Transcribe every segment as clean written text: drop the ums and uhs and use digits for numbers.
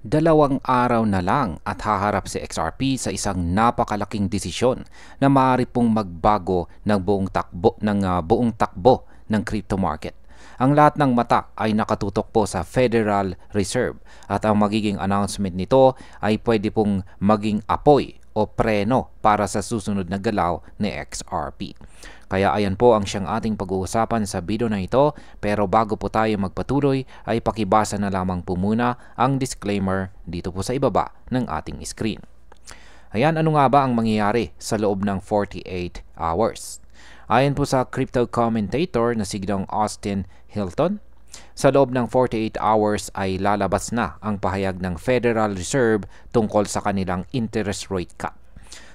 Dalawang araw na lang at haharap si XRP sa isang napakalaking desisyon na maaari pong magbago ng buong takbo ng crypto market. Ang lahat ng mata ay nakatutok po sa Federal Reserve at ang magiging announcement nito ay pwede pong maging apoy o preno para sa susunod na galaw ni XRP. Kaya ayan po ang siyang ating pag-uusapan sa video na ito, pero bago po tayo magpatuloy ay pakibasa na lamang po muna ang disclaimer dito po sa ibaba ng ating screen. Ayan, ano nga ba ang mangyayari sa loob ng 48 hours? Ayon po sa crypto commentator na sigang Austin Hilton, sa loob ng 48 hours ay lalabas na ang pahayag ng Federal Reserve tungkol sa kanilang interest rate cut.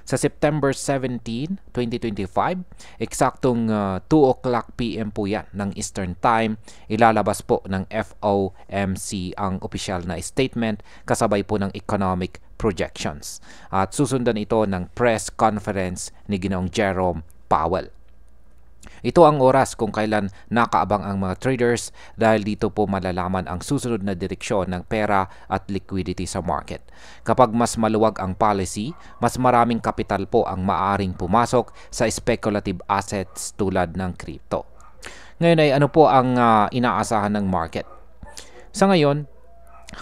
Sa September 17, 2025, eksaktong 2 o'clock PM po yan ng Eastern Time, ilalabas po ng FOMC ang opisyal na statement kasabay po ng economic projections. At susundan ito ng press conference ni Ginoong Jerome Powell. Ito ang oras kung kailan nakaabang ang mga traders dahil dito po malalaman ang susunod na direksyon ng pera at liquidity sa market. Kapag mas maluwag ang policy, mas maraming kapital po ang maaring pumasok sa speculative assets tulad ng crypto. Ngayon ay ano po ang inaasahan ng market? Sa ngayon,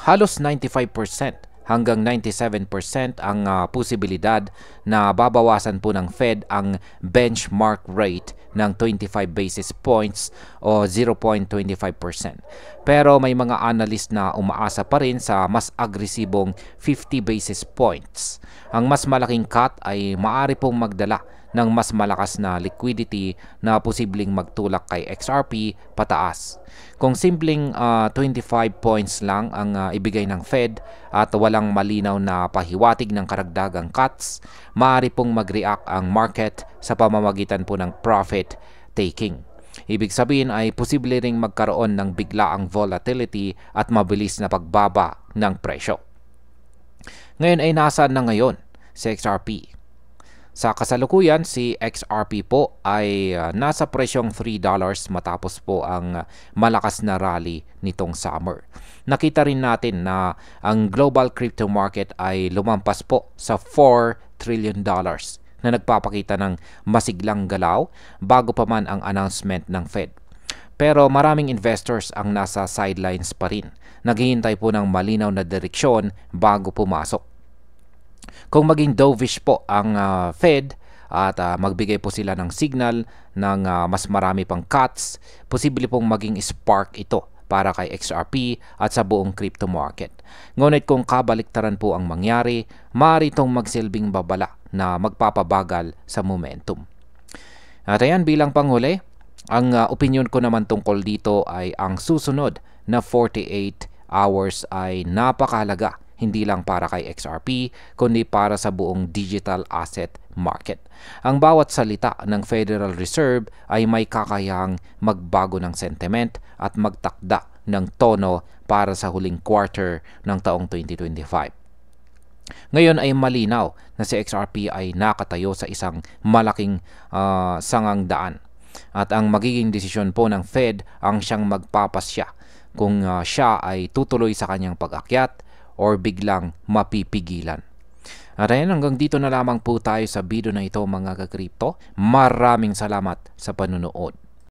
halos 95% hanggang 97% ang posibilidad na babawasan po ng Fed ang benchmark rate ng 25 basis points o 0.25%. Pero may mga analyst na umaasa pa rin sa mas agresibong 50 basis points. Ang mas malaking cut ay maaari pong magdala ng mas malakas na liquidity na posibleng magtulak kay XRP pataas. Kung simpleng 25 points lang ang ibigay ng Fed at walang malinaw na pahiwatig ng karagdagang cuts, maaari pong mag-react ang market sa pamamagitan po ng profit taking. Ibig sabihin ay posible ring magkaroon ng biglaang volatility at mabilis na pagbaba ng presyo. Ngayon ay nasaan na ngayon si XRP? Sa kasalukuyan, si XRP po ay nasa presyong $3 matapos po ang malakas na rally nitong summer. Nakita rin natin na ang global crypto market ay lumampas po sa $4 trillion na nagpapakita ng masiglang galaw bago pa man ang announcement ng Fed. Pero maraming investors ang nasa sidelines pa rin. Naghihintay po ng malinaw na direksyon bago pumasok. Kung maging dovish po ang Fed at magbigay po sila ng signal ng mas marami pang cuts, posible pong maging spark ito para kay XRP at sa buong crypto market. Ngunit kung kabaliktaran po ang mangyari, maaari itong magsilbing babala na magpapabagal sa momentum. At ayan, bilang panghuli, ang opinion ko naman tungkol dito ay ang susunod na 48 hours ay napakahalaga, hindi lang para kay XRP, kundi para sa buong digital asset market. Ang bawat salita ng Federal Reserve ay may kakayahang magbago ng sentiment at magtakda ng tono para sa huling quarter ng taong 2025. Ngayon ay malinaw na si XRP ay nakatayo sa isang malaking sangang daan. At ang magiging desisyon po ng Fed ang siyang magpapasya kung siya ay tutuloy sa kanyang pag-akyat or biglang mapipigilan. At ayan, hanggang dito na lamang po tayo sa video na ito mga ka-crypto. Maraming salamat sa panunood.